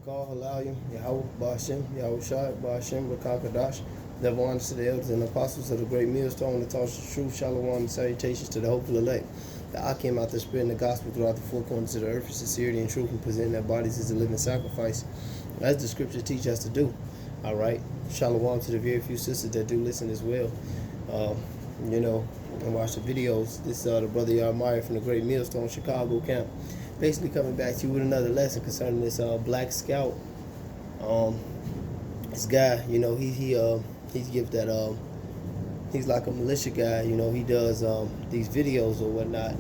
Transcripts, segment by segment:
Call Halayim, Yahweh, Ba'ashem, Yahweh Shai, Ba'ashem, Rakakadash, Never honors to the elders and apostles of the great millstone that taught the truth, Shalom, and salutations to the hopeful elect. That I came out there spreading the gospel throughout the four corners of the earth for sincerity and truth and presenting their bodies as a living sacrifice, as the scriptures teach us to do. All right. Shalom to the very few sisters that do listen as well. And watch the videos. This is the brother Yarmaya from the Great Millstone Chicago camp. Basically coming back to you with another lesson concerning this Black Scout. This guy, he's give that he's like a militia guy. He does these videos or whatnot.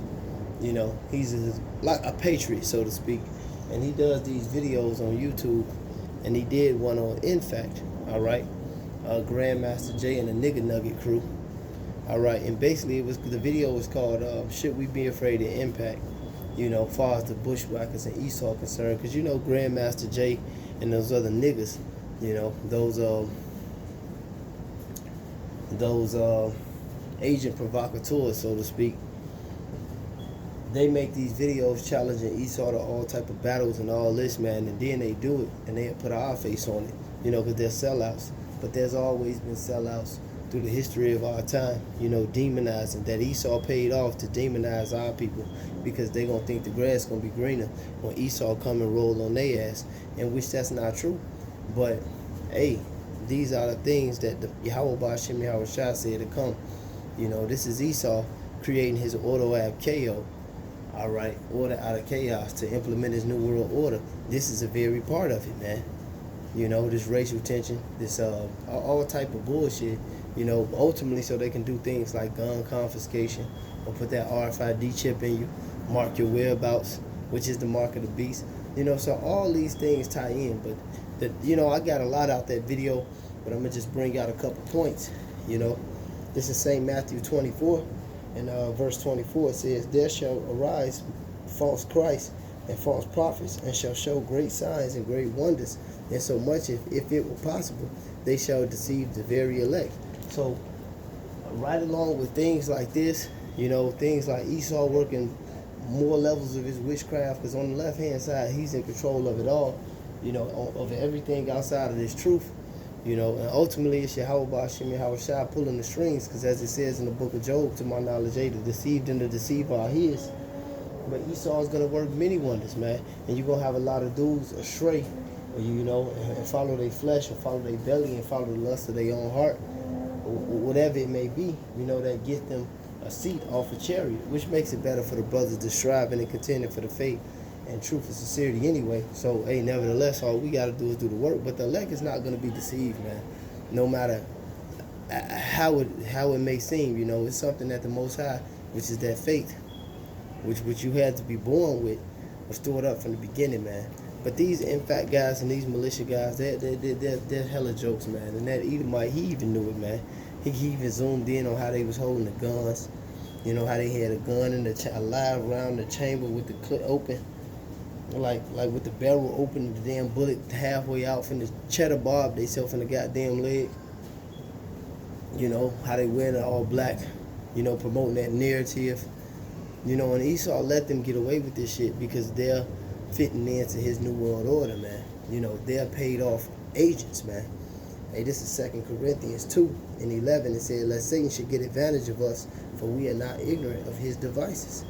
He's like a patriot, so to speak, and he does these videos on YouTube. And he did one on Nfac, all right, Grandmaster J and the Nigga Nugget crew, all right. And basically, the video was called "Should We Be Afraid of Impact?" As far as the bushwhackers and Esau concerned, because Grandmaster J and those other niggas, those agent provocateurs, so to speak. They make these videos challenging Esau to all type of battles and all this, man, and then they do it and they put our face on it, because they're sellouts. But there's always been sellouts through the history of our time, demonizing. That Esau paid off to demonize our people because they gonna think the grass gonna be greener when Esau come and roll on their ass, in which that's not true. But hey, these are the things that the Yahweh Ba'ashem Yahweh Shai said to come. This is Esau creating his auto ab KO. All right, order out of chaos to implement his new world order. This is a very part of it, man. This racial tension, this all type of bullshit. Ultimately, so they can do things like gun confiscation or put that RFID chip in you, mark your whereabouts, which is the mark of the beast. So all these things tie in. But I got a lot out that video, but I'm gonna just bring out a couple points. This is St. Matthew 24. And verse 24 says, "There shall arise false Christs and false prophets, and shall show great signs and great wonders, and so much if it were possible, they shall deceive the very elect." So, right along with things like this, things like Esau working more levels of his witchcraft, because on the left-hand side, he's in control of it all, of everything outside of this truth. And ultimately it's Yahweh Ba'ashem Yahweh Shai pulling the strings, because as it says in the book of Job, to my knowledge, the deceived and the deceiver are his. But Esau is going to work many wonders, man. And you're going to have a lot of dudes astray, and follow their flesh, or follow their belly, and follow the lust of their own heart, or whatever it may be, that get them a seat off a chariot, which makes it better for the brothers to strive and contend for the faith and truth and sincerity anyway. So, hey, nevertheless, all we got to do is do the work. But the elect is not going to be deceived, man. No matter how it may seem, it's something that the Most High, which is that faith, which you had to be born with, was stored up from the beginning, man. But these Nfac guys and these militia guys, they're hella jokes, man. And that Edomite, he even knew it, man. He even zoomed in on how they was holding the guns. How they had a gun in a live round the chamber with the clip open. Like with the barrel open, the damn bullet halfway out from the cheddar barb they sell from the goddamn leg. How they wear it all black, promoting that narrative. And Esau let them get away with this shit because they're fitting into his new world order, man. They're paid off agents, man. Hey, this is 2 Corinthians 2:11. It says, "Lest Satan should get advantage of us, for we are not ignorant of his devices.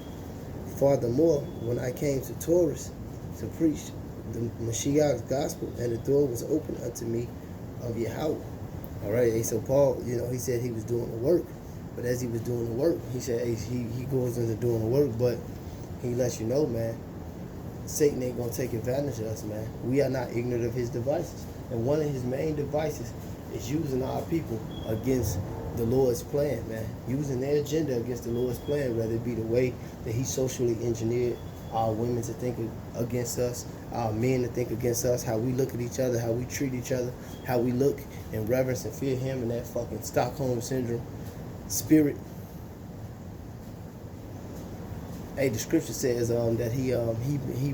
Furthermore, when I came to Taurus to preach the Mashiach's gospel, and the door was open unto me of Yahweh." All right, so Paul, he said he was doing the work, but as he was doing the work, he said he goes into doing the work, but he lets you know, man, Satan ain't gonna take advantage of us, man. We are not ignorant of his devices, and one of his main devices is using our people against the Lord's plan, man. Using their agenda against the Lord's plan, whether it be the way that he socially engineered our women to think against us, our men to think against us, how we look at each other, how we treat each other, how we look and reverence and fear him, and that fucking Stockholm Syndrome spirit. Hey, the scripture says that he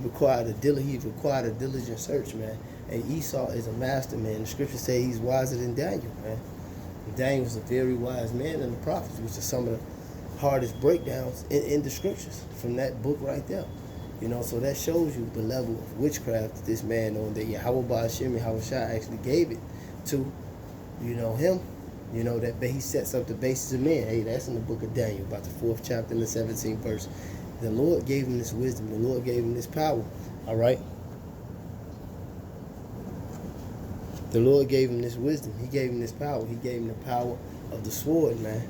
required a diligent search, man. And Esau is a master, man. The scripture says he's wiser than Daniel, man. And Daniel was a very wise man in the prophets, which are some of the hardest breakdowns in the scriptures from that book right there. You know, so that shows you the level of witchcraft that this man on that Yahweh Ba'ashim Yahushua actually gave it to, you know, him. You know, that he sets up the basis of men. Hey, that's in the book of Daniel, about the 4th chapter and the 17th verse. The Lord gave him this wisdom. The Lord gave him this power. All right? The Lord gave him this wisdom. He gave him this power. He gave him the power of the sword, man.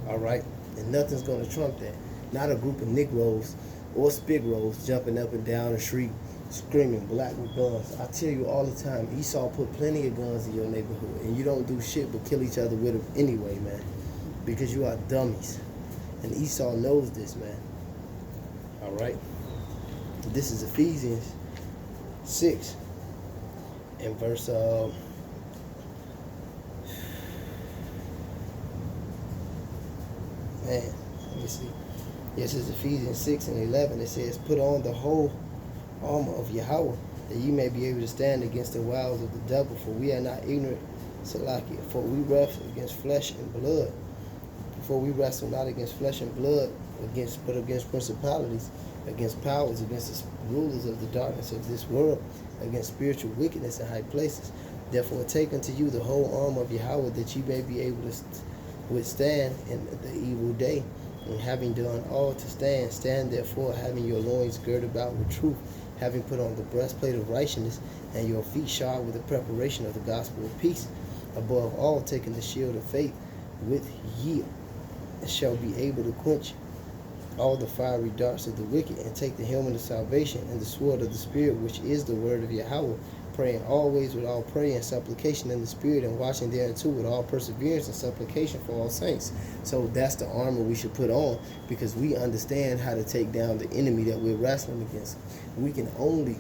All right? And nothing's going to trump that. Not a group of Negroes or Spigrows jumping up and down the street screaming black with guns. I tell you all the time, Esau put plenty of guns in your neighborhood, and you don't do shit but kill each other with them anyway, man, because you are dummies. And Esau knows this, man. All right? This is Ephesians 6 and verse man, let me see. Yes, it's Ephesians 6 and 11. It says, put on the whole armor of Yahweh, that ye may be able to stand against the wiles of the devil. For we are not ignorant, Salakia, for we wrestle against flesh and blood. For we wrestle not against flesh and blood, but against principalities, against powers, against the rulers of the darkness of this world, against spiritual wickedness in high places. Therefore take unto you the whole armor of Yahweh, that ye may be able to withstand in the evil day. And having done all to stand, stand therefore, having your loins girded about with truth, having put on the breastplate of righteousness, and your feet shod with the preparation of the gospel of peace. Above all, taking the shield of faith, with ye shall be able to quench all the fiery darts of the wicked, and take the helmet of salvation and the sword of the Spirit, which is the word of Yahweh, praying always with all prayer and supplication in the Spirit, and watching thereunto with all perseverance and supplication for all saints. So that's the armor we should put on, because we understand how to take down the enemy that we're wrestling against. We can only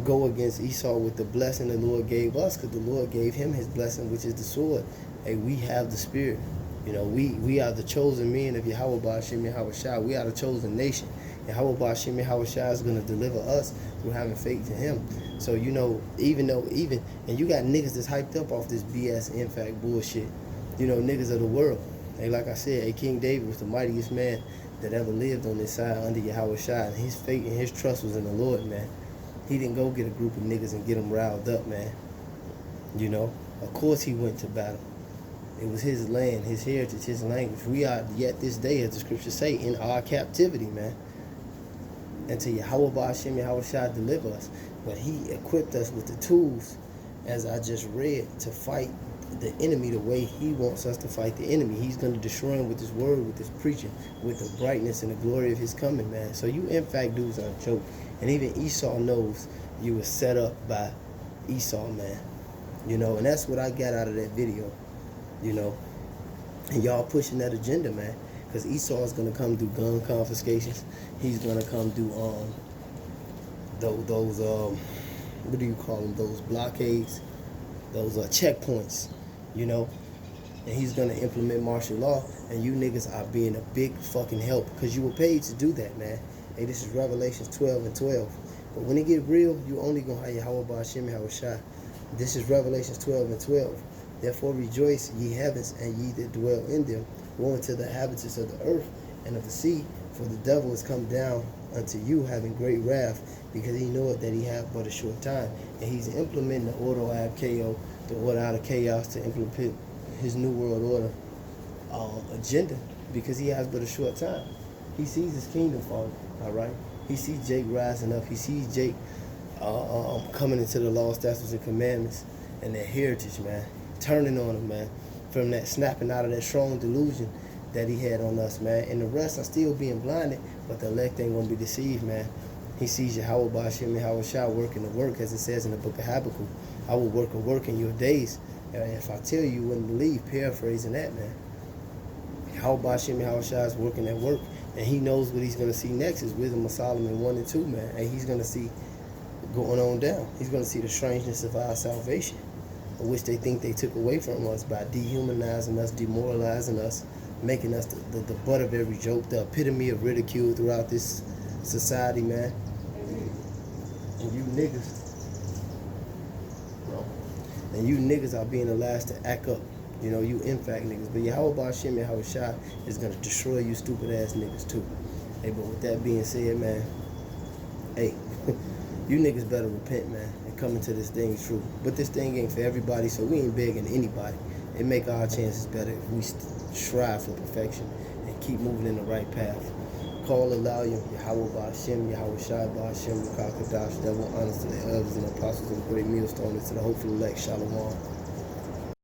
go against Esau with the blessing the Lord gave us, because the Lord gave him his blessing, which is the sword. Hey, we have the Spirit. You know, we are the chosen men of Yahweh Ba'ashim Yahushua. We are the chosen nation. Yahweh Ba'ashim Yahushua is going to deliver us through having faith in him. So, you know, even and you got niggas that's hyped up off this BS Nfac bullshit. You know, niggas of the world. And like I said, King David was the mightiest man that ever lived on this side under Yahushua. And his faith and his trust was in the Lord, man. He didn't go get a group of niggas and get them riled up, man. You know, of course he went to battle. It was his land, his heritage, his language. We are yet this day, as the scriptures say, in our captivity, man. Until Yahweh Ba'ashim Yahushua deliver us. But he equipped us with the tools, as I just read, to fight the enemy the way he wants us to fight the enemy. He's going to destroy him with his word, with his preaching, with the brightness and the glory of his coming, man. So you Nfac dudes are a joke. And even Esau knows you were set up by Esau, man. You know, and that's what I got out of that video. You know, and y'all pushing that agenda, man, because Esau is gonna come do gun confiscations. He's gonna come do those what do you call them? Those blockades, those checkpoints, you know. And he's gonna implement martial law, and you niggas are being a big fucking help, because you were paid to do that, man. Hey, this is Revelations 12 and 12. But when it get real, you only gonna have Yahweh Ba'ashim Yahushua. This is Revelations 12 and 12. Therefore rejoice, ye heavens, and ye that dwell in them. Woe unto the inhabitants of the earth and of the sea, for the devil is come down unto you, having great wrath, because he knoweth that he hath but a short time. And he's implementing the order ab chaos, the order out of chaos, to implement his new world order agenda, because he has but a short time. He sees his kingdom falling, all right? He sees Jake rising up. He sees Jake coming into the law, statutes, and commandments and their heritage, man. Turning on him, man, from that snapping out of that strong delusion that he had on us, man. And the rest are still being blinded, but the elect ain't gonna be deceived, man. He sees Yahweh Ba'ashim Yahushua working the work, as it says in the book of Habakkuk. I will work a work in your days. If I tell you, you wouldn't believe, paraphrasing that, man. Yahweh Ba'ashim Yahushua is working that work, and he knows what he's gonna see next is Wisdom of Solomon 1 and 2, man. And he's gonna see going on down. He's gonna see the strangeness of our salvation, which they think they took away from us by dehumanizing us, demoralizing us, making us the butt of every joke, the epitome of ridicule throughout this society, man. And you niggas are being the last to act up. You know, you Nfac niggas. But Yahweh Ba'ashim Yahushua is going to destroy you stupid ass niggas too. Hey, but with that being said, man, hey, you niggas better repent, man, and come into this thing true. But this thing ain't for everybody, so we ain't begging anybody. It make our chances better if we strive for perfection and keep moving in the right path. Call Alalim, Yahweh Ba'Hashem, Yahweh Shai Ba'Hashem, Yahweh Kadash, devil, honest to the elders and apostles of the great millstone, and to the hopeful elect, Shalom.